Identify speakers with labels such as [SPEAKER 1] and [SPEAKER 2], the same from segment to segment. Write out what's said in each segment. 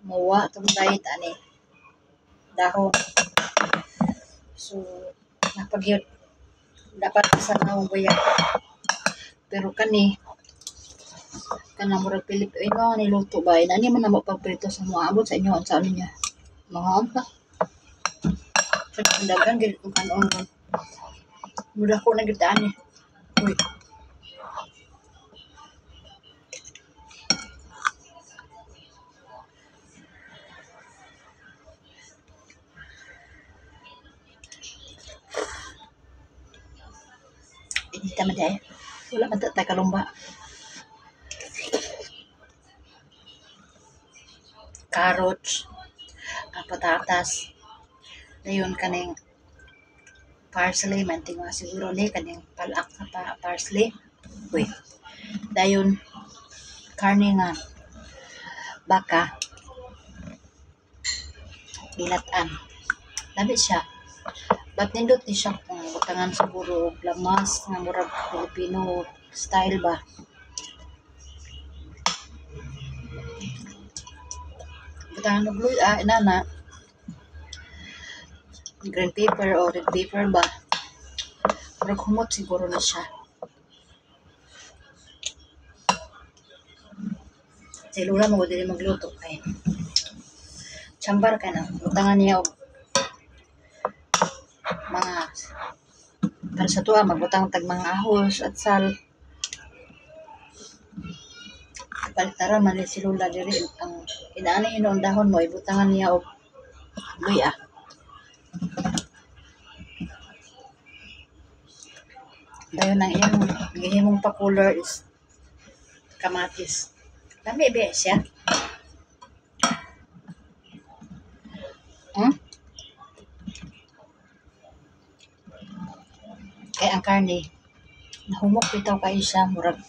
[SPEAKER 1] Mawa itong diet ani dahon. So napagyud dapat sa naong buyak. Pero kanang murag Pilipino niluto ba ani man namo pagprito sa mga abot sa inyo sa ano niya mga ampa sa dagan gid kung kanon mura ko na gid ani. Uy, hindi tama dai. Wala man ta kalumba. Carrots, patatas, dayon kaning parsley man tingwa siguro ni kaning palak na parsley. Uy, dayon karne nga baka binat-an. Labi siya. Ba't nindot ni siya kung butangan siguro og lamas nga murag Filipino style ba. Butangan og luy inana green pepper o red pepper ba. Murag humot siguro na siya. Si Lula mo dili magluto kay chambar ka na. Butangan niya og mga para sa tuwa magbutang tag mga ahos at sal. Paltaran man si Lula diri ang inaani hinuon dahon mo ibutangan niya og luya. Dayon ang iyang gihimong pa-color is kamatis. Lami ba siya? Kaya ang karne, nahumok bitaw kayo siya, murag.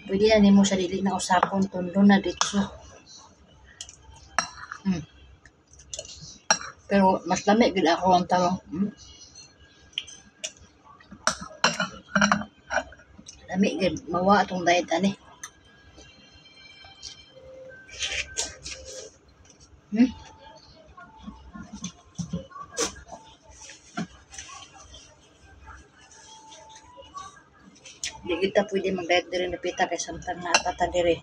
[SPEAKER 1] Pwede na nimo sa dili na usapon, tundo na dito. Pero mas lami gid ako ang tawang. Lami gid mawa atong diet ani. Di kita pwede mag-diet diri na pita kay samtang naatata diri.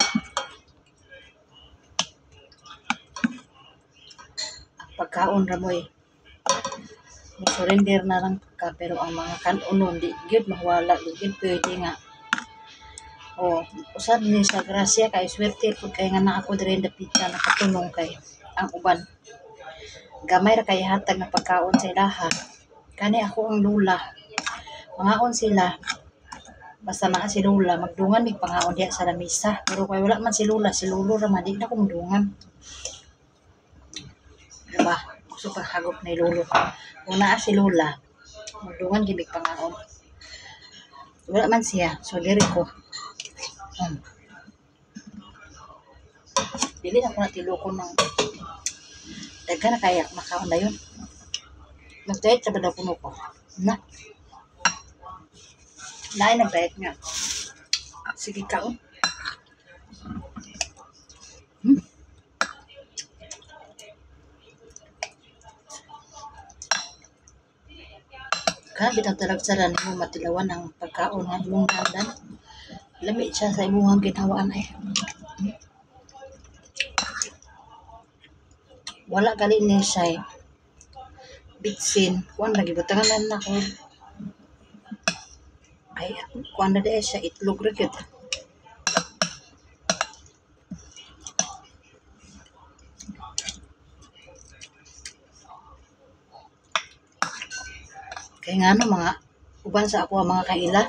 [SPEAKER 1] Ang pagkaon ra mo'y surrender na lang ka pero ang mga kanunon di gyud mawala di gyud pwede nga. Usab ni sa grasya kay swerte pud kay nga naa ako diri na pita nakatunong kay ang uban. Gamay ra kay hatag nga pagkaon sa ilaha. Kani ako ang lula. Mangaon sila basta naa si Lula, magdungan mig pangaon diha sa lamisa. Pero kay wala man si Lula, si Lulo ra man, di na ko magdungan. Diba? Gusto pa hagop ni Lolo. Kung naa si Lula, magdungan gibig pangaon. Wala man siya, so diri ko. Dili ako natiloko ng daghan na kaya makaon na yun. Nag-diet sa badaw puno ko. Na. Naay nag-diet nga. Sige kaon. Kana bitang talagsaran mo matilawan ang pagkaon nga imong handan. Lami siya sa imong ginhawaan ay. Wala gali ni siya bitsin. Kuan lagi butangan na ko. Ay, kuan na dahil siya itlog ra gyud. Kaya nga mga uban sa ako ang mga kaila.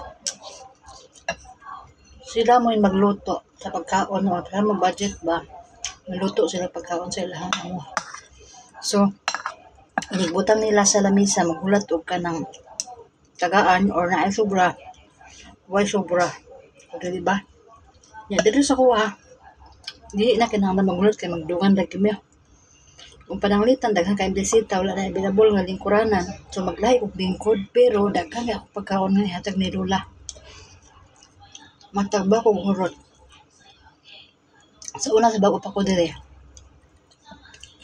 [SPEAKER 1] Sila mo yung magluto sa pagkaon o kaya mag-budget ba. Magluto sila pagkaon sa ilahan mo. So, inigbutang nila sa lamisa, maghulat og ka ng tagaan or naay sobra. Why sobra? O diba? Ya, dito sa kuha. Hindi na kinahanglan maghulat kay magdungan lagi mo. Kung pananglitan, daghan kay bisita, wala na available nga lingkuranan. So, maglahi og lingkod, pero daghan ako pagkaon nga ihatag ni Lula. Matagba ko hurot. Sa una sa bago pa ko dire.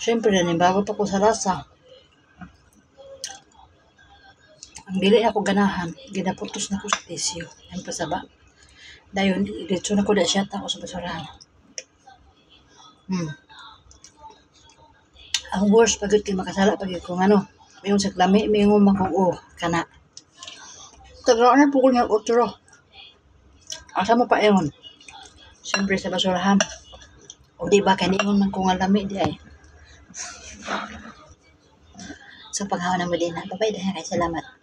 [SPEAKER 1] Siyempre, nanibago pa ko sa lasa. Ang dili ako ganahan, ginaputos na ko sa tissue. Ang pasaba. Dayon, diretso na ko da siya ako sa basurahan. Ang worst pagod kay makasala pag kung ano. Mayroon sa klami, mayroon makong kana. Tagaan na pukul niya otro. Asa mo pa ewan? Siyempre sa basurahan. O di ba, kaniingon man kung alami di ay. So, paghawa na mo din na. Babay, dahil kay salamat.